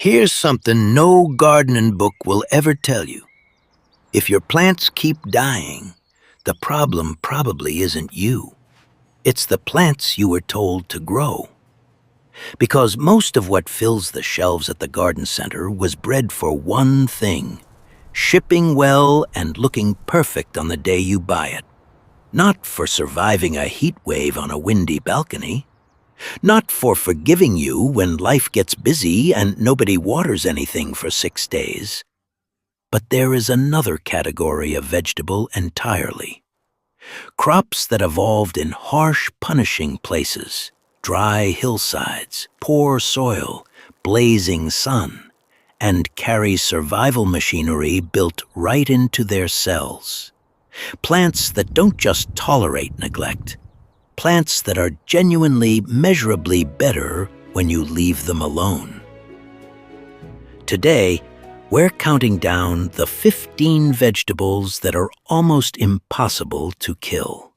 Here's something no gardening book will ever tell you. If your plants keep dying, the problem probably isn't you. It's the plants you were told to grow. Because most of what fills the shelves at the garden center was bred for one thing: shipping well and looking perfect on the day you buy it. Not for surviving a heat wave on a windy balcony. Not for forgiving you when life gets busy and nobody waters anything for 6 days. But there is another category of vegetable entirely. Crops that evolved in harsh, punishing places, dry hillsides, poor soil, blazing sun, and carry survival machinery built right into their cells. Plants that don't just tolerate neglect. Plants that are genuinely, measurably better when you leave them alone. Today, we're counting down the 15 vegetables that are almost impossible to kill.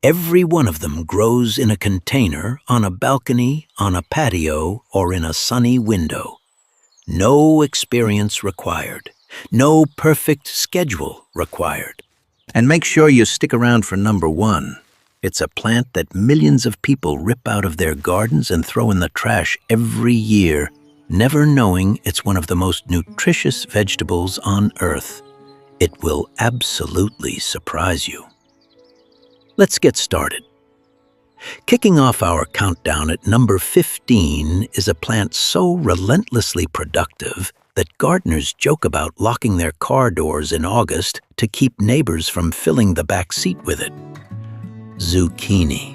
Every one of them grows in a container, on a balcony, on a patio, or in a sunny window. No experience required. No perfect schedule required. And make sure you stick around for number 1. It's a plant that millions of people rip out of their gardens and throw in the trash every year, never knowing it's one of the most nutritious vegetables on Earth. It will absolutely surprise you. Let's get started. Kicking off our countdown at number 15 is a plant so relentlessly productive that gardeners joke about locking their car doors in August to keep neighbors from filling the back seat with it. Zucchini.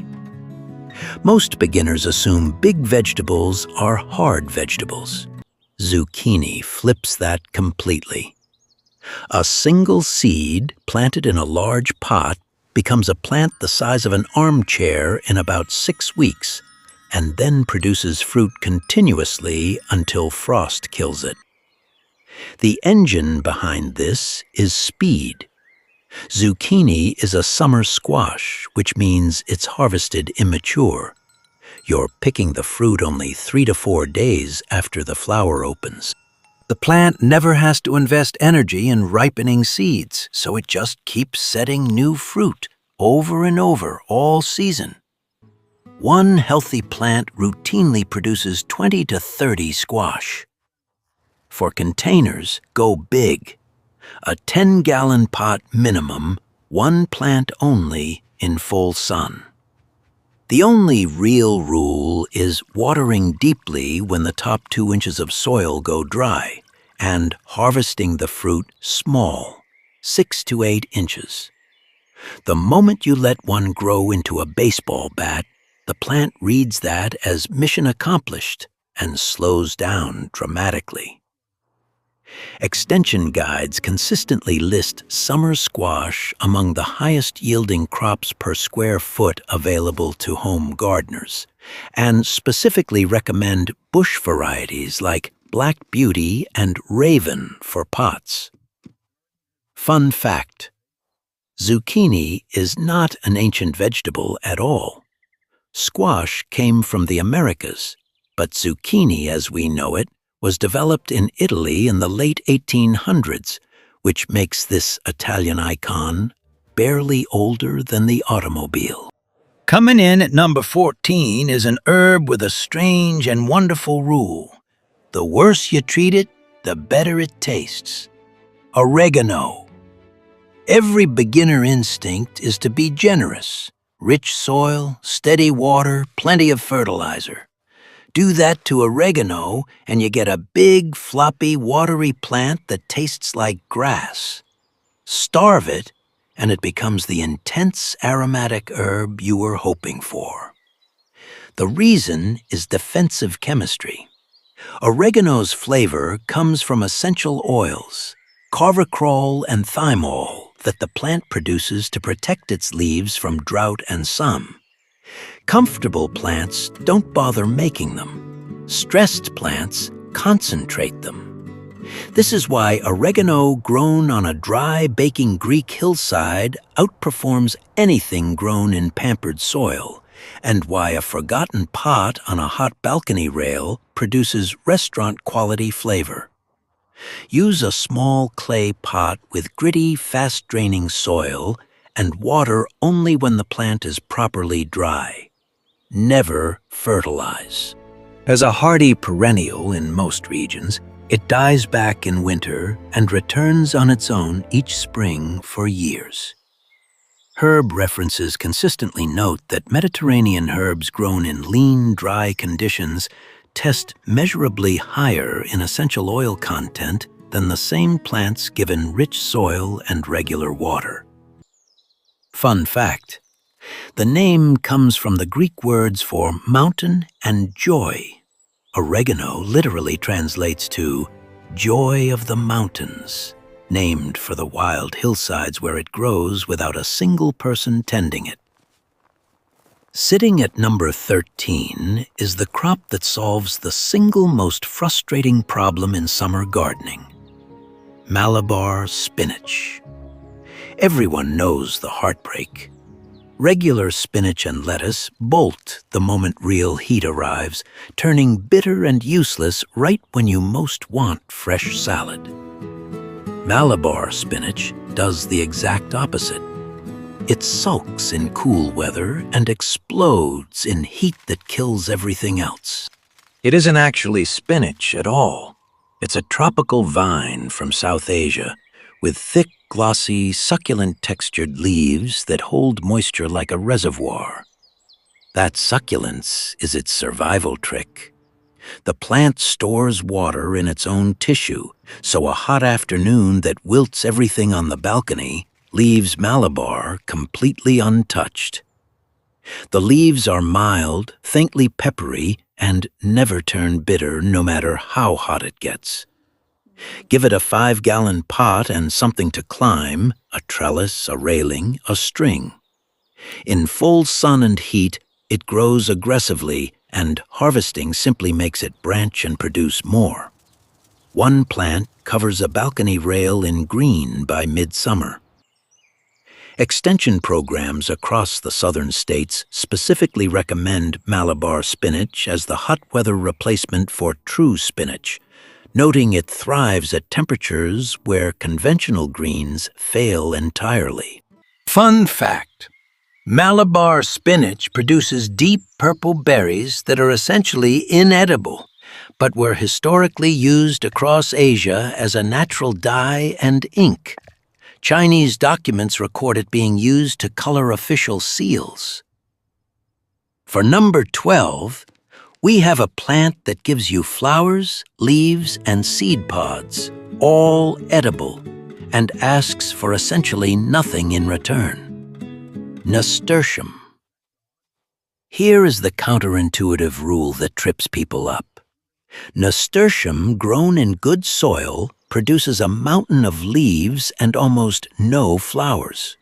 Most beginners assume big vegetables are hard vegetables. Zucchini flips that completely. A single seed planted in a large pot becomes a plant the size of an armchair in about 6 weeks, and then produces fruit continuously until frost kills it. The engine behind this is speed. Zucchini is a summer squash, which means it's harvested immature. You're picking the fruit only 3 to 4 days after the flower opens. The plant never has to invest energy in ripening seeds, so it just keeps setting new fruit over and over all season. One healthy plant routinely produces 20 to 30 squash. For containers, go big. A 10-gallon pot minimum, 1 plant only in full sun. The only real rule is watering deeply when the top 2 inches of soil go dry, and harvesting the fruit small, 6 to 8 inches. The moment you let one grow into a baseball bat, the plant reads that as mission accomplished and slows down dramatically. Extension guides consistently list summer squash among the highest-yielding crops per square foot available to home gardeners, and specifically recommend bush varieties like Black Beauty and Raven for pots. Fun fact: zucchini is not an ancient vegetable at all. Squash came from the Americas, but zucchini as we know it was developed in Italy in the late 1800s, which makes this Italian icon barely older than the automobile. Coming in at number 14 is an herb with a strange and wonderful rule. The worse you treat it, the better it tastes. Oregano. Every beginner instinct is to be generous. Rich soil, steady water, plenty of fertilizer. Do that to oregano and you get a big, floppy, watery plant that tastes like grass. Starve it and it becomes the intense aromatic herb you were hoping for. The reason is defensive chemistry. Oregano's flavor comes from essential oils, carvacrol and thymol, that the plant produces to protect its leaves from drought and sun. Comfortable plants don't bother making them. Stressed plants concentrate them. This is why oregano grown on a dry, baking Greek hillside outperforms anything grown in pampered soil, and why a forgotten pot on a hot balcony rail produces restaurant-quality flavor. Use a small clay pot with gritty, fast-draining soil and water only when the plant is properly dry. Never fertilize. As a hardy perennial in most regions, it dies back in winter and returns on its own each spring for years. Herb references consistently note that Mediterranean herbs grown in lean, dry conditions test measurably higher in essential oil content than the same plants given rich soil and regular water. Fun fact: the name comes from the Greek words for mountain and joy. Oregano literally translates to joy of the mountains, named for the wild hillsides where it grows without a single person tending it. Sitting at number 13 is the crop that solves the single most frustrating problem in summer gardening: Malabar spinach. Everyone knows the heartbreak. Regular spinach and lettuce bolt the moment real heat arrives, turning bitter and useless right when you most want fresh salad. Malabar spinach does the exact opposite. It sulks in cool weather and explodes in heat that kills everything else. It isn't actually spinach at all. It's a tropical vine from South Asia with thick, glossy, succulent-textured leaves that hold moisture like a reservoir. That succulence is its survival trick. The plant stores water in its own tissue, so a hot afternoon that wilts everything on the balcony leaves Malabar completely untouched. The leaves are mild, faintly peppery, and never turn bitter no matter how hot it gets. Give it a 5-gallon pot and something to climb: a trellis, a railing, a string. In full sun and heat, it grows aggressively, and harvesting simply makes it branch and produce more. One plant covers a balcony rail in green by midsummer. Extension programs across the southern states specifically recommend Malabar spinach as the hot weather replacement for true spinach, noting it thrives at temperatures where conventional greens fail entirely. Fun fact: Malabar spinach produces deep purple berries that are essentially inedible, but were historically used across Asia as a natural dye and ink. Chinese documents record it being used to color official seals. For number 12, we have a plant that gives you flowers, leaves, and seed pods, all edible, and asks for essentially nothing in return: Nasturtium. Here is the counterintuitive rule that trips people up. Nasturtium, grown in good soil, produces a mountain of leaves and almost no flowers.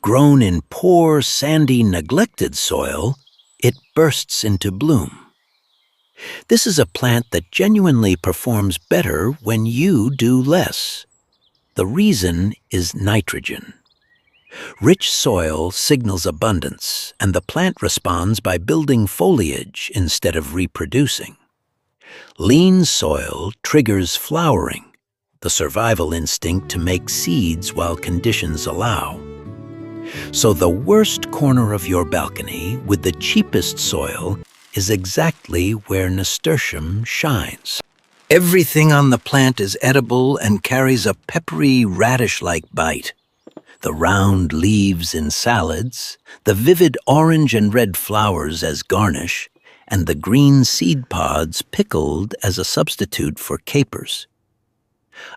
Grown in poor, sandy, neglected soil, it bursts into bloom. This is a plant that genuinely performs better when you do less. The reason is nitrogen. Rich soil signals abundance, and the plant responds by building foliage instead of reproducing. Lean soil triggers flowering, the survival instinct to make seeds while conditions allow. So the worst corner of your balcony with the cheapest soil is exactly where Nasturtium shines. Everything on the plant is edible and carries a peppery, radish-like bite. The round leaves in salads, the vivid orange and red flowers as garnish, and the green seed pods pickled as a substitute for capers.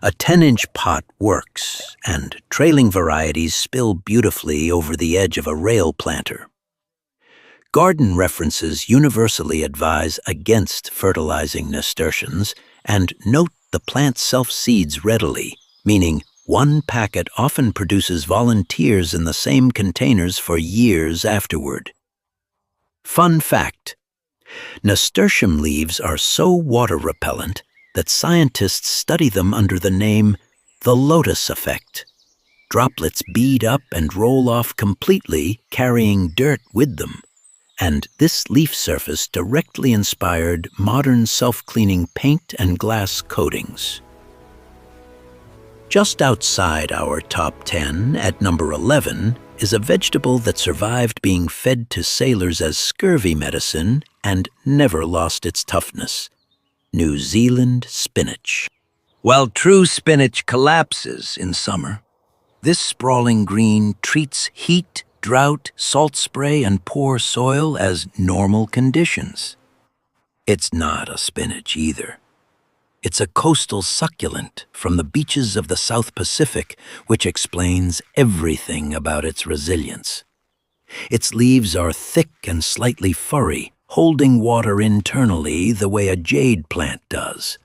A 10-inch pot works, and trailing varieties spill beautifully over the edge of a rail planter. Garden references universally advise against fertilizing nasturtiums and note the plant self-seeds readily, meaning one packet often produces volunteers in the same containers for years afterward. Fun fact: nasturtium leaves are so water-repellent that scientists study them under the name the lotus effect. Droplets bead up and roll off completely, carrying dirt with them, and this leaf surface directly inspired modern self-cleaning paint and glass coatings. Just outside our top 10, at number 11, is a vegetable that survived being fed to sailors as scurvy medicine and never lost its toughness: New Zealand spinach. While true spinach collapses in summer, this sprawling green treats heat, drought, salt spray, and poor soil as normal conditions. It's not a spinach either. It's a coastal succulent from the beaches of the South Pacific, which explains everything about its resilience. Its leaves are thick and slightly furry, holding water internally the way a jade plant does.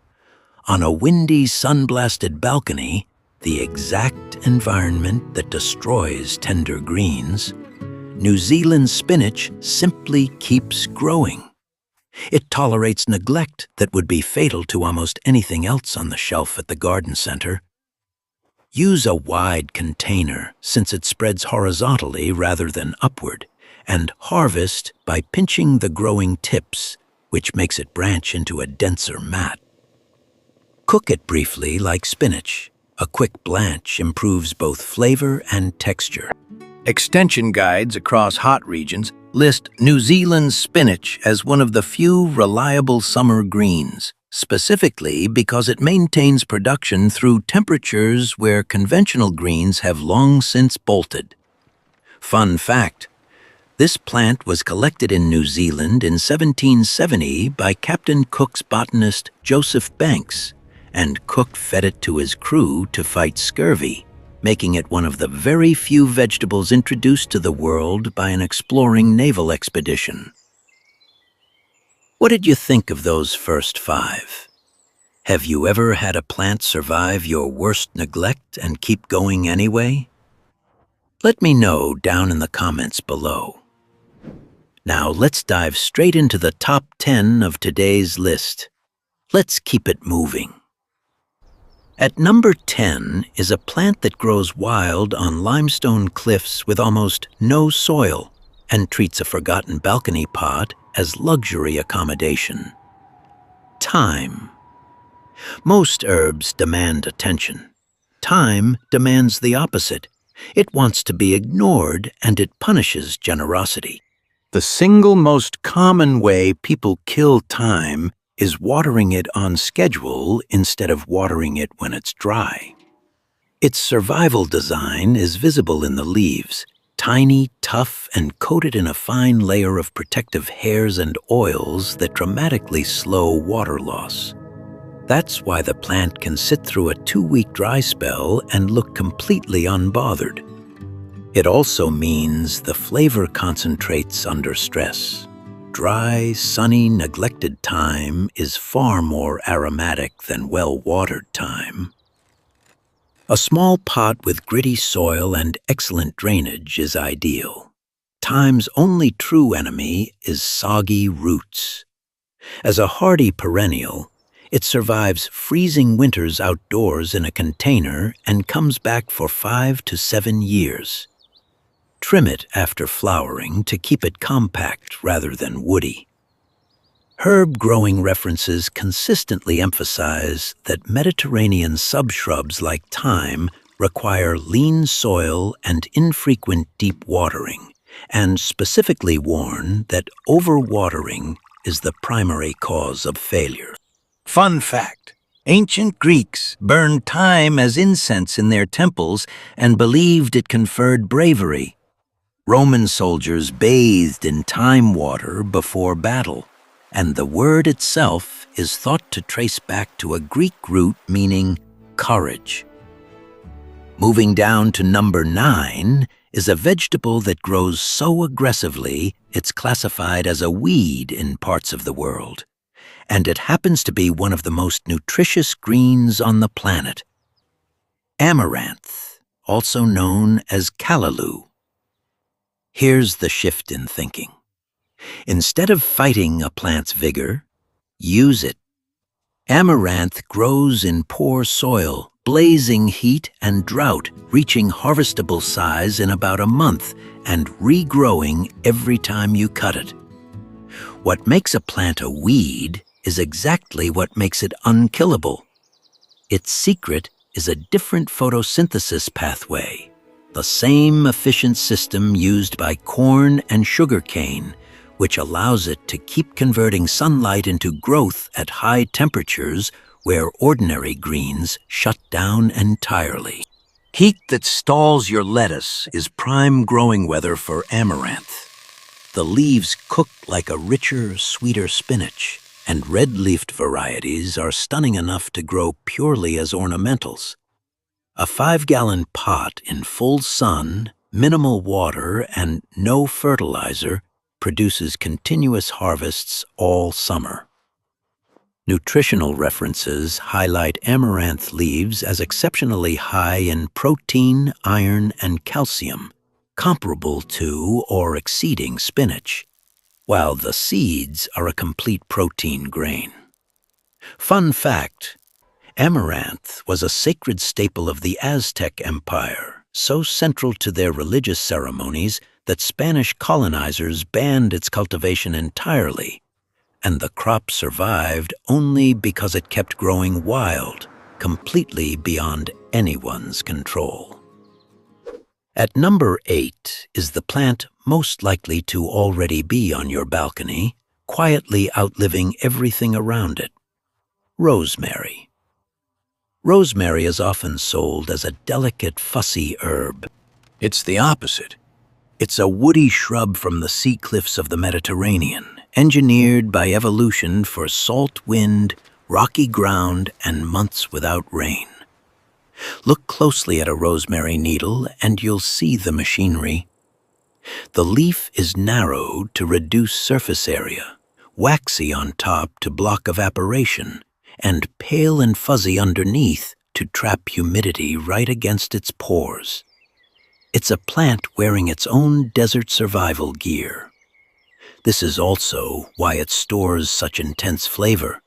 On a windy, sun-blasted balcony, the exact environment that destroys tender greens, New Zealand spinach simply keeps growing. It tolerates neglect that would be fatal to almost anything else on the shelf at the garden center. Use a wide container, since it spreads horizontally rather than upward, and harvest by pinching the growing tips, which makes it branch into a denser mat. Cook it briefly like spinach. A quick blanch improves both flavor and texture. Extension guides across hot regions list New Zealand spinach as one of the few reliable summer greens, specifically because it maintains production through temperatures where conventional greens have long since bolted. Fun fact: this plant was collected in New Zealand in 1770 by Captain Cook's botanist Joseph Banks, and Cook fed it to his crew to fight scurvy, making it one of the very few vegetables introduced to the world by an exploring naval expedition. What did you think of those first 5? Have you ever had a plant survive your worst neglect and keep going anyway? Let me know down in the comments below. Now let's dive straight into the top 10 of today's list. Let's keep it moving. At number 10 is a plant that grows wild on limestone cliffs with almost no soil and treats a forgotten balcony pot as luxury accommodation: thyme. Most herbs demand attention. Thyme demands the opposite. It wants to be ignored, and it punishes generosity. The single most common way people kill thyme is watering it on schedule instead of watering it when it's dry. Its survival design is visible in the leaves, tiny, tough, and coated in a fine layer of protective hairs and oils that dramatically slow water loss. That's why the plant can sit through a 2-week dry spell and look completely unbothered. It also means the flavor concentrates under stress. Dry, sunny, neglected thyme is far more aromatic than well-watered thyme. A small pot with gritty soil and excellent drainage is ideal. Thyme's only true enemy is soggy roots. As a hardy perennial, it survives freezing winters outdoors in a container and comes back for 5 to 7 years. Trim it after flowering to keep it compact rather than woody. Herb growing references consistently emphasize that Mediterranean subshrubs like thyme require lean soil and infrequent deep watering, and specifically warn that overwatering is the primary cause of failure. Fun fact: ancient Greeks burned thyme as incense in their temples and believed it conferred bravery. Roman soldiers bathed in thyme water before battle, and the word itself is thought to trace back to a Greek root meaning courage. Moving down to number 9 is a vegetable that grows so aggressively it's classified as a weed in parts of the world, and it happens to be one of the most nutritious greens on the planet: Amaranth, also known as callaloo. Here's the shift in thinking. Instead of fighting a plant's vigor, use it. Amaranth grows in poor soil, blazing heat and drought, reaching harvestable size in about a month and regrowing every time you cut it. What makes a plant a weed is exactly what makes it unkillable. Its secret is a different photosynthesis pathway, the same efficient system used by corn and sugarcane, which allows it to keep converting sunlight into growth at high temperatures where ordinary greens shut down entirely. Heat that stalls your lettuce is prime growing weather for amaranth. The leaves cook like a richer, sweeter spinach, and red-leafed varieties are stunning enough to grow purely as ornamentals. A 5-gallon pot in full sun, minimal water, and no fertilizer produces continuous harvests all summer. Nutritional references highlight amaranth leaves as exceptionally high in protein, iron, and calcium, comparable to or exceeding spinach, while the seeds are a complete protein grain. Fun fact: amaranth was a sacred staple of the Aztec Empire, so central to their religious ceremonies that Spanish colonizers banned its cultivation entirely, and the crop survived only because it kept growing wild, completely beyond anyone's control. At number 8 is the plant most likely to already be on your balcony, quietly outliving everything around it: rosemary. Rosemary is often sold as a delicate, fussy herb. It's the opposite. It's a woody shrub from the sea cliffs of the Mediterranean, engineered by evolution for salt wind, rocky ground, and months without rain. Look closely at a rosemary needle and you'll see the machinery. The leaf is narrowed to reduce surface area, waxy on top to block evaporation, and pale and fuzzy underneath to trap humidity right against its pores. It's a plant wearing its own desert survival gear. This is also why it stores such intense flavor.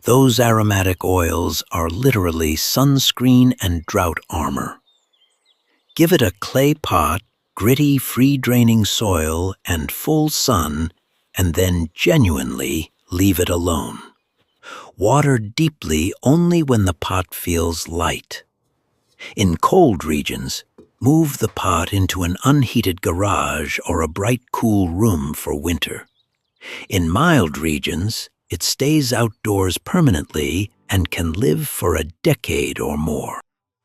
Those aromatic oils are literally sunscreen and drought armor. Give it a clay pot, gritty, free-draining soil, and full sun, and then genuinely leave it alone. Water deeply only when the pot feels light. In cold regions, move the pot into an unheated garage or a bright, cool room for winter. In mild regions, it stays outdoors permanently and can live for a decade or more.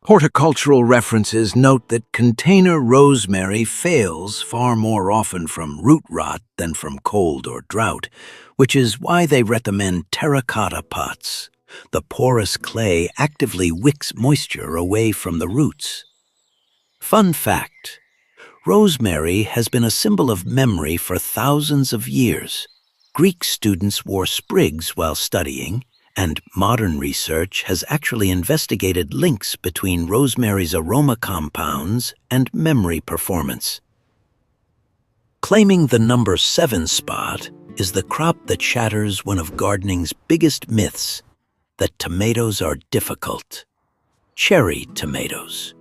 Horticultural references note that container rosemary fails far more often from root rot than from cold or drought, which is why they recommend terracotta pots. The porous clay actively wicks moisture away from the roots. Fun fact: rosemary has been a symbol of memory for thousands of years. Greek students wore sprigs while studying, and modern research has actually investigated links between rosemary's aroma compounds and memory performance. Claiming the number 7 spot is the crop that shatters one of gardening's biggest myths, that tomatoes are difficult: cherry tomatoes.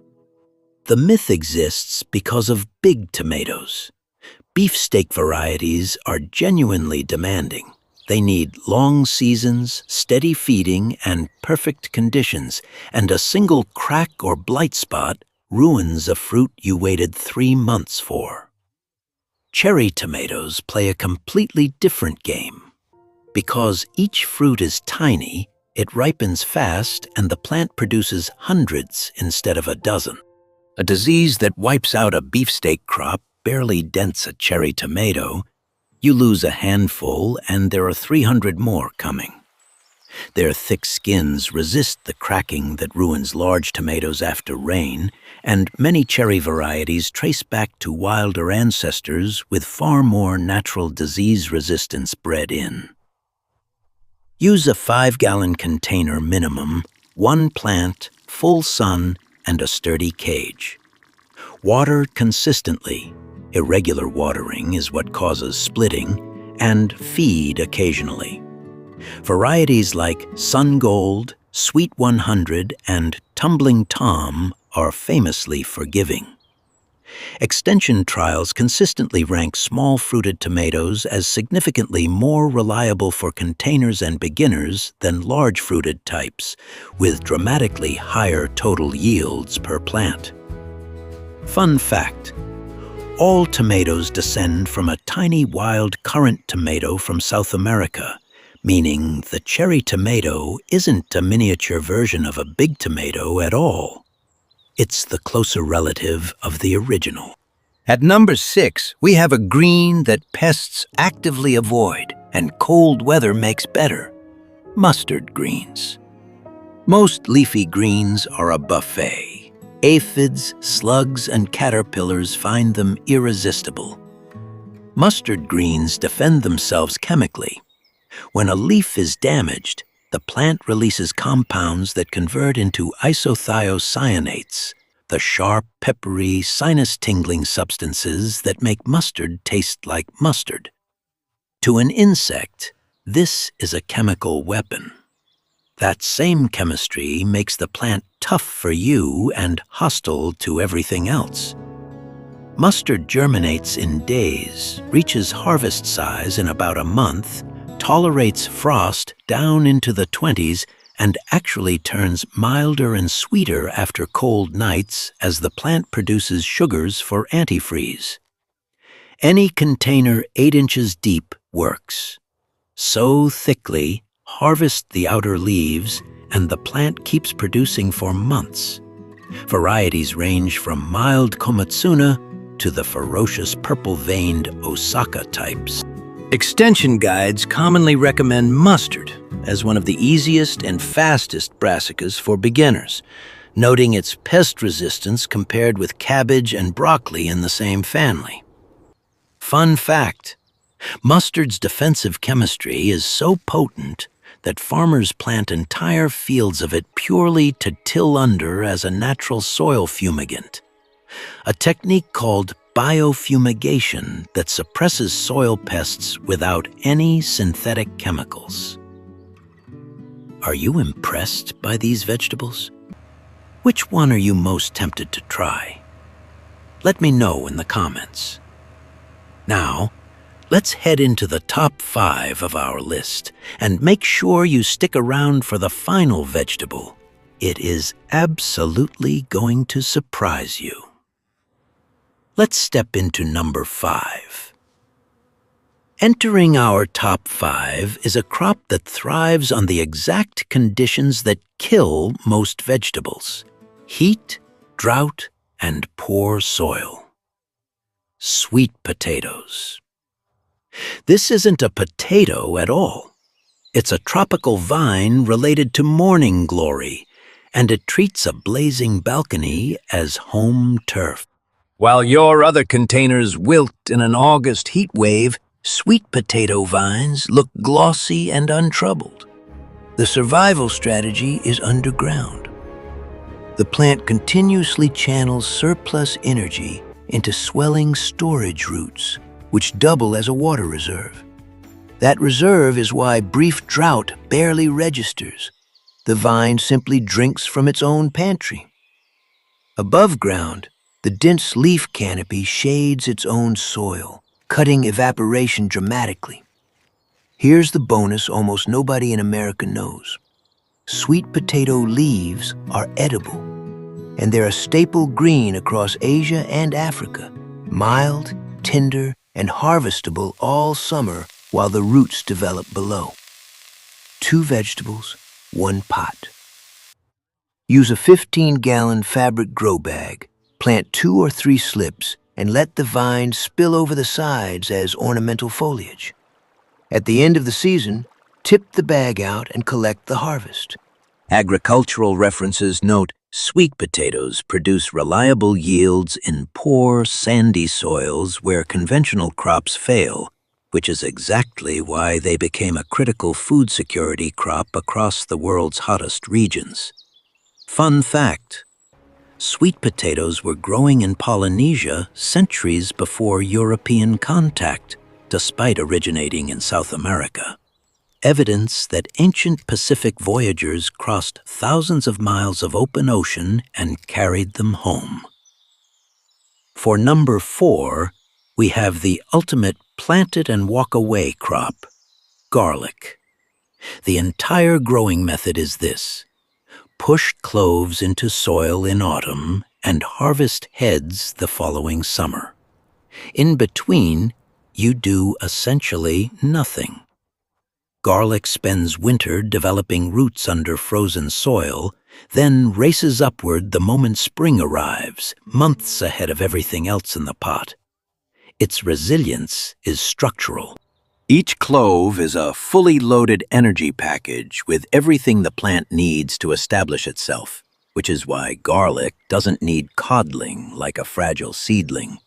The myth exists because of big tomatoes. Beefsteak varieties are genuinely demanding. They need long seasons, steady feeding, and perfect conditions, and a single crack or blight spot ruins a fruit you waited 3 months for. Cherry tomatoes play a completely different game. Because each fruit is tiny, it ripens fast and the plant produces hundreds instead of a dozen. A disease that wipes out a beefsteak crop barely dents a cherry tomato. You lose a handful and there are 300 more coming. Their thick skins resist the cracking that ruins large tomatoes after rain, and many cherry varieties trace back to wilder ancestors with far more natural disease resistance bred in. Use a 5-gallon container minimum, 1 plant, full sun, and a sturdy cage. Water consistently. Irregular watering is what causes splitting, and feed occasionally. Varieties like Sun Gold, Sweet 100, and Tumbling Tom are famously forgiving. Extension trials consistently rank small-fruited tomatoes as significantly more reliable for containers and beginners than large-fruited types, with dramatically higher total yields per plant. Fun fact: all tomatoes descend from a tiny wild currant tomato from South America, meaning the cherry tomato isn't a miniature version of a big tomato at all. It's the closer relative of the original. At number 6, we have a green that pests actively avoid and cold weather makes better: mustard greens. Most leafy greens are a buffet. Aphids, slugs, and caterpillars find them irresistible. Mustard greens defend themselves chemically. When a leaf is damaged, the plant releases compounds that convert into isothiocyanates, the sharp, peppery, sinus-tingling substances that make mustard taste like mustard. To an insect, this is a chemical weapon. That same chemistry makes the plant tough for you and hostile to everything else. Mustard germinates in days, reaches harvest size in about a month, tolerates frost down into the 20s, and actually turns milder and sweeter after cold nights as the plant produces sugars for antifreeze. Any container 8 inches deep works. Sow thickly, harvest the outer leaves, and the plant keeps producing for months. Varieties range from mild Komatsuna to the ferocious purple-veined Osaka types. Extension guides commonly recommend mustard as one of the easiest and fastest brassicas for beginners, noting its pest resistance compared with cabbage and broccoli in the same family. Fun fact: mustard's defensive chemistry is so potent that farmers plant entire fields of it purely to till under as a natural soil fumigant, a technique called biofumigation that suppresses soil pests without any synthetic chemicals. Are you impressed by these vegetables? Which one are you most tempted to try? Let me know in the comments. Now, let's head into the top 5 of our list and make sure you stick around for the final vegetable. It is absolutely going to surprise you. Let's step into number 5. Entering our top 5 is a crop that thrives on the exact conditions that kill most vegetables: heat, drought, and poor soil. Sweet potatoes. This isn't a potato at all. It's a tropical vine related to morning glory, and it treats a blazing balcony as home turf. While your other containers wilt in an August heat wave, sweet potato vines look glossy and untroubled. The survival strategy is underground. The plant continuously channels surplus energy into swelling storage roots, which double as a water reserve. That reserve is why brief drought barely registers. The vine simply drinks from its own pantry. Above ground, the dense leaf canopy shades its own soil, cutting evaporation dramatically. Here's the bonus almost nobody in America knows. Sweet potato leaves are edible, and they're a staple green across Asia and Africa, mild, tender, and harvestable all summer while the roots develop below. 2 vegetables, 1 pot. Use a 15-gallon fabric grow bag. Plant 2 or 3 slips and let the vines spill over the sides as ornamental foliage. At the end of the season, tip the bag out and collect the harvest. Agricultural references note sweet potatoes produce reliable yields in poor, sandy soils where conventional crops fail, which is exactly why they became a critical food security crop across the world's hottest regions. Fun fact: sweet potatoes were growing in Polynesia centuries before European contact, despite originating in South America. Evidence that ancient Pacific voyagers crossed thousands of miles of open ocean and carried them home. For number 4, we have the ultimate plant-it-and-walk-away crop, garlic. The entire growing method is this: push cloves into soil in autumn and harvest heads the following summer. In between, you do essentially nothing. Garlic spends winter developing roots under frozen soil, then races upward the moment spring arrives, months ahead of everything else in the pot. Its resilience is structural. Each clove is a fully loaded energy package with everything the plant needs to establish itself, which is why garlic doesn't need coddling like a fragile seedling.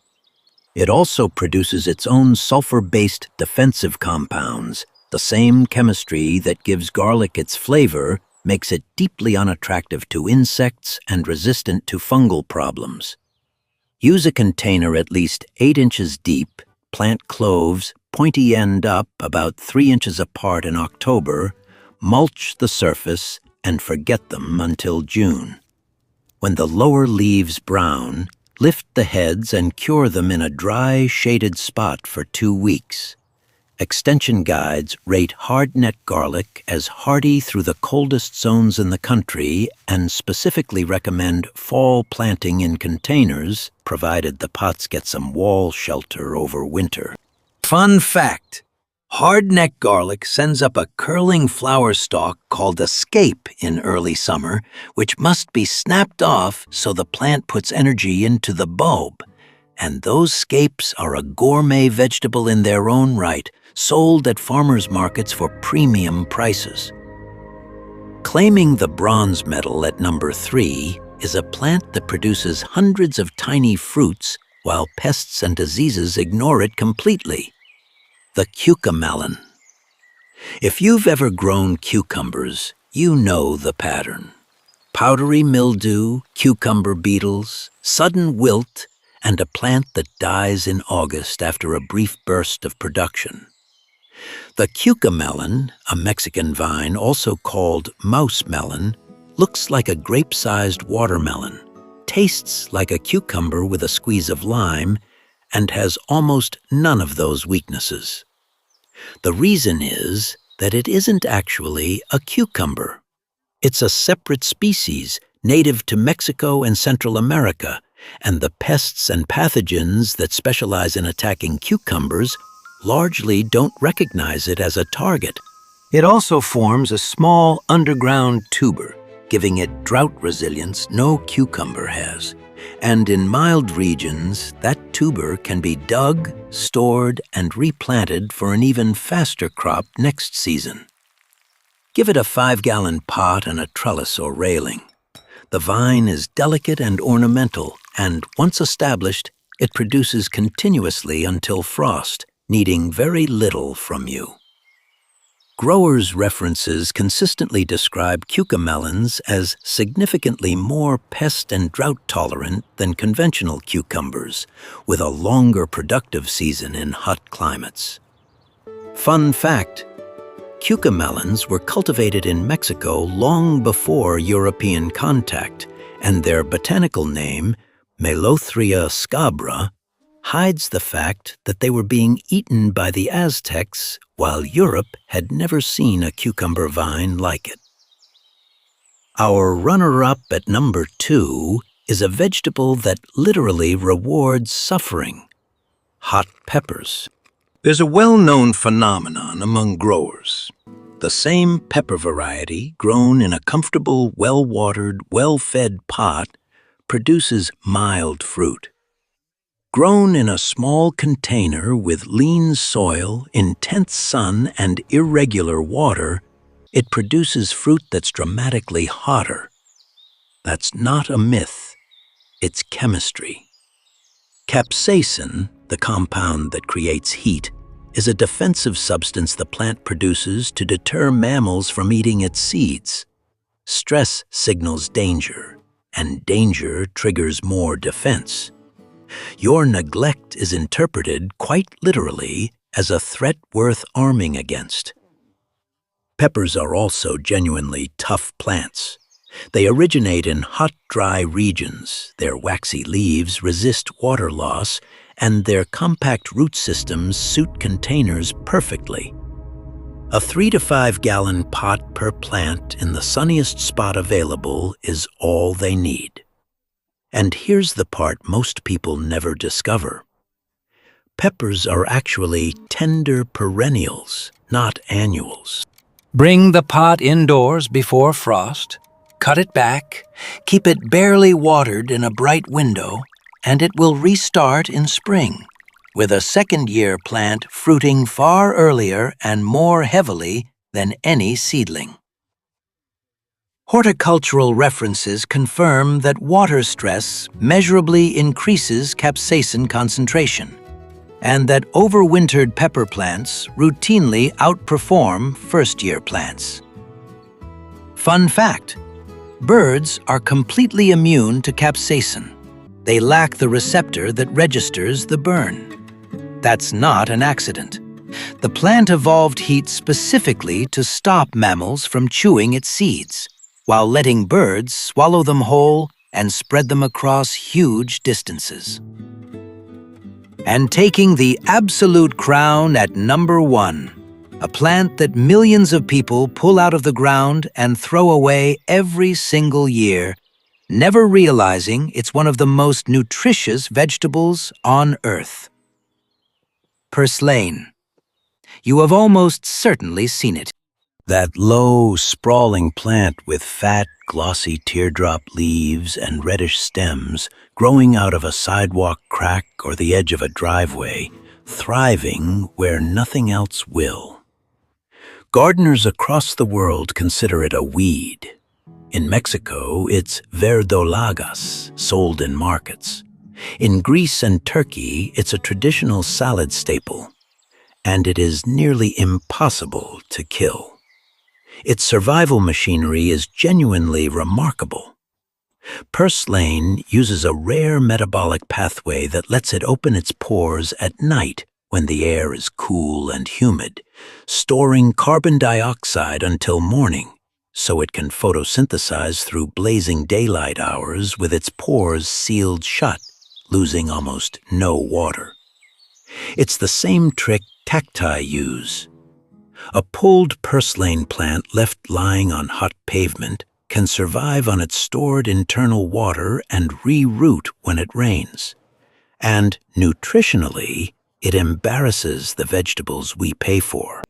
It also produces its own sulfur-based defensive compounds. The same chemistry that gives garlic its flavor makes it deeply unattractive to insects and resistant to fungal problems. Use a container at least 8 inches deep, plant cloves pointy end up about 3 inches apart in October, mulch the surface, and forget them until June. When the lower leaves brown, lift the heads and cure them in a dry, shaded spot for 2 weeks. Extension guides rate hardneck garlic as hardy through the coldest zones in the country and specifically recommend fall planting in containers, provided the pots get some wall shelter over winter. Fun fact: hardneck garlic sends up a curling flower stalk called a scape in early summer, which must be snapped off so the plant puts energy into the bulb. And those scapes are a gourmet vegetable in their own right, sold at farmers' markets for premium prices. Claiming the bronze medal at number 3 is a plant that produces hundreds of tiny fruits while pests and diseases ignore it completely: the cucamelon. If you've ever grown cucumbers, you know the pattern: powdery mildew, cucumber beetles, sudden wilt, and a plant that dies in August after a brief burst of production. The cucamelon, a Mexican vine also called mouse melon, looks like a grape-sized watermelon, tastes like a cucumber with a squeeze of lime, and has almost none of those weaknesses. The reason is that it isn't actually a cucumber. It's a separate species native to Mexico and Central America, and the pests and pathogens that specialize in attacking cucumbers largely don't recognize it as a target. It also forms a small underground tuber, giving it drought resilience no cucumber has. And in mild regions, that tuber can be dug, stored, and replanted for an even faster crop next season. Give it a 5-gallon pot and a trellis or railing. The vine is delicate and ornamental, and once established, it produces continuously until frost, needing very little from you. Growers' references consistently describe cucamelons as significantly more pest and drought-tolerant than conventional cucumbers, with a longer productive season in hot climates. Fun fact: cucamelons were cultivated in Mexico long before European contact, and their botanical name, Melothria scabra, hides the fact that they were being eaten by the Aztecs while Europe had never seen a cucumber vine like it. Our runner-up at number 2 is a vegetable that literally rewards suffering: hot peppers. There's a well-known phenomenon among growers. The same pepper variety grown in a comfortable, well-watered, well-fed pot produces mild fruit. Grown in a small container with lean soil, intense sun, and irregular water, it produces fruit that's dramatically hotter. That's not a myth, it's chemistry. Capsaicin, the compound that creates heat, is a defensive substance the plant produces to deter mammals from eating its seeds. Stress signals danger, and danger triggers more defense. Your neglect is interpreted quite literally as a threat worth arming against. Peppers are also genuinely tough plants. They originate in hot, dry regions. Their waxy leaves resist water loss, and their compact root systems suit containers perfectly. A 3 to 5 gallon pot per plant in the sunniest spot available is all they need. And here's the part most people never discover. Peppers are actually tender perennials, not annuals. Bring the pot indoors before frost, cut it back, keep it barely watered in a bright window, and it will restart in spring, with a second-year plant fruiting far earlier and more heavily than any seedling. Horticultural references confirm that water stress measurably increases capsaicin concentration, and that overwintered pepper plants routinely outperform first-year plants. Fun fact: birds are completely immune to capsaicin. They lack the receptor that registers the burn. That's not an accident. The plant evolved heat specifically to stop mammals from chewing its seeds, while letting birds swallow them whole and spread them across huge distances. And taking the absolute crown at number 1, a plant that millions of people pull out of the ground and throw away every single year, never realizing it's one of the most nutritious vegetables on Earth. Purslane. You have almost certainly seen it. That low, sprawling plant with fat, glossy teardrop leaves and reddish stems growing out of a sidewalk crack or the edge of a driveway, thriving where nothing else will. Gardeners across the world consider it a weed. In Mexico, it's verdolagas, sold in markets. In Greece and Turkey, it's a traditional salad staple, and it is nearly impossible to kill. Its survival machinery is genuinely remarkable. Purslane uses a rare metabolic pathway that lets it open its pores at night when the air is cool and humid, storing carbon dioxide until morning, so it can photosynthesize through blazing daylight hours with its pores sealed shut, losing almost no water. It's the same trick cacti use. A pulled purslane plant left lying on hot pavement can survive on its stored internal water and re-root when it rains. And nutritionally, it embarrasses the vegetables we pay for.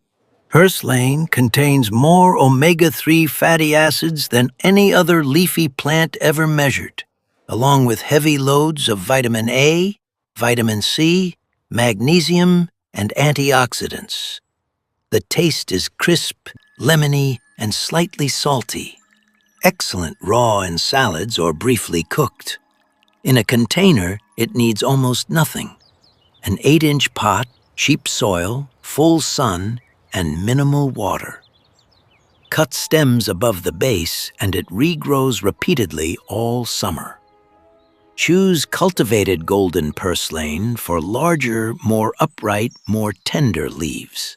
Purslane contains more omega-3 fatty acids than any other leafy plant ever measured, along with heavy loads of vitamin A, vitamin C, magnesium, and antioxidants. The taste is crisp, lemony, and slightly salty. Excellent raw in salads or briefly cooked. In a container, it needs almost nothing. An 8-inch pot, cheap soil, full sun, and minimal water. Cut stems above the base and it regrows repeatedly all summer. Choose cultivated golden purslane for larger, more upright, more tender leaves.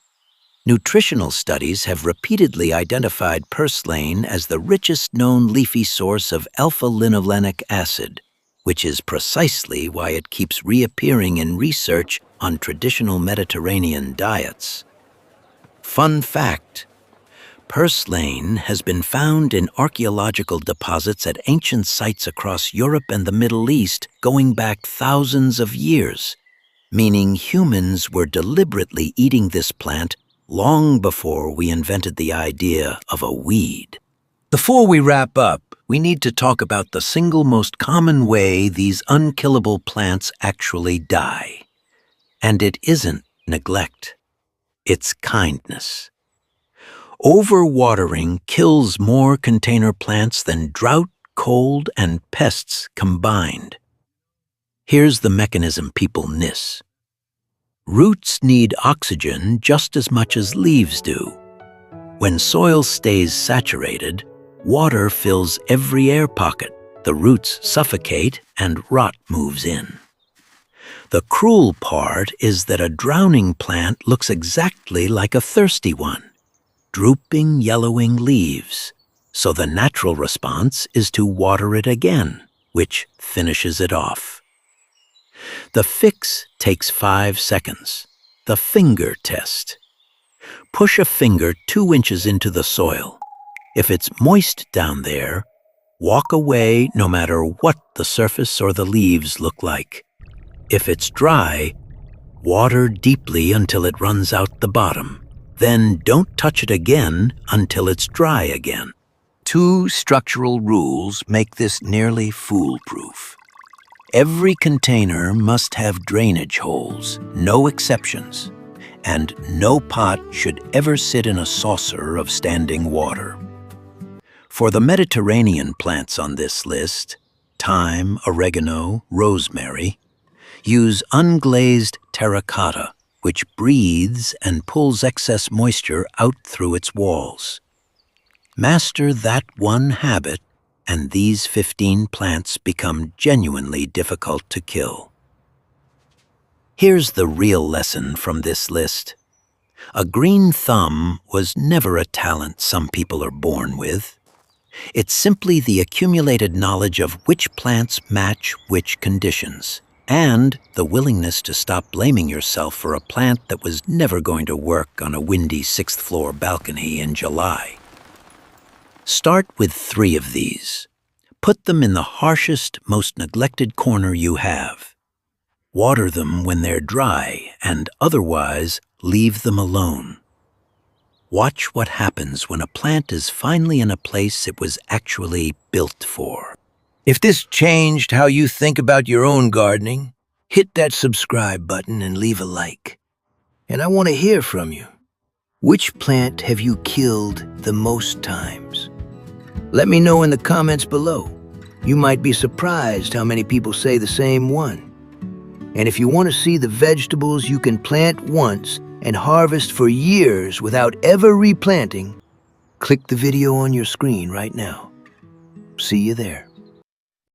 Nutritional studies have repeatedly identified purslane as the richest known leafy source of alpha-linolenic acid, which is precisely why it keeps reappearing in research on traditional Mediterranean diets. Fun fact: purslane has been found in archaeological deposits at ancient sites across Europe and the Middle East going back thousands of years, meaning humans were deliberately eating this plant long before we invented the idea of a weed. Before we wrap up, we need to talk about the single most common way these unkillable plants actually die. And it isn't neglect. It's kindness. Overwatering kills more container plants than drought, cold, and pests combined. Here's the mechanism people miss. Roots need oxygen just as much as leaves do. When soil stays saturated, water fills every air pocket, the roots suffocate, and rot moves in. The cruel part is that a drowning plant looks exactly like a thirsty one. Drooping, yellowing leaves, So the natural response is to water it again, which finishes it off. The fix takes 5 seconds. The finger test. Push a finger 2 inches into the soil. If it's moist down there, walk away no matter what the surface or the leaves look like. If it's dry, water deeply until it runs out the bottom. Then don't touch it again until it's dry again. 2 structural rules make this nearly foolproof. Every container must have drainage holes, no exceptions, and no pot should ever sit in a saucer of standing water. For the Mediterranean plants on this list, thyme, oregano, rosemary, use unglazed terracotta, which breathes and pulls excess moisture out through its walls. Master that one habit, and these 15 plants become genuinely difficult to kill. Here's the real lesson from this list. A green thumb was never a talent some people are born with. It's simply the accumulated knowledge of which plants match which conditions, and the willingness to stop blaming yourself for a plant that was never going to work on a windy 6th-floor balcony in July. Start with 3 of these. Put them in the harshest, most neglected corner you have. Water them when they're dry, and otherwise leave them alone. Watch what happens when a plant is finally in a place it was actually built for. If this changed how you think about your own gardening, hit that subscribe button and leave a like. And I want to hear from you. Which plant have you killed the most times? Let me know in the comments below. You might be surprised how many people say the same one. And if you want to see the vegetables you can plant once and harvest for years without ever replanting, click the video on your screen right now. See you there.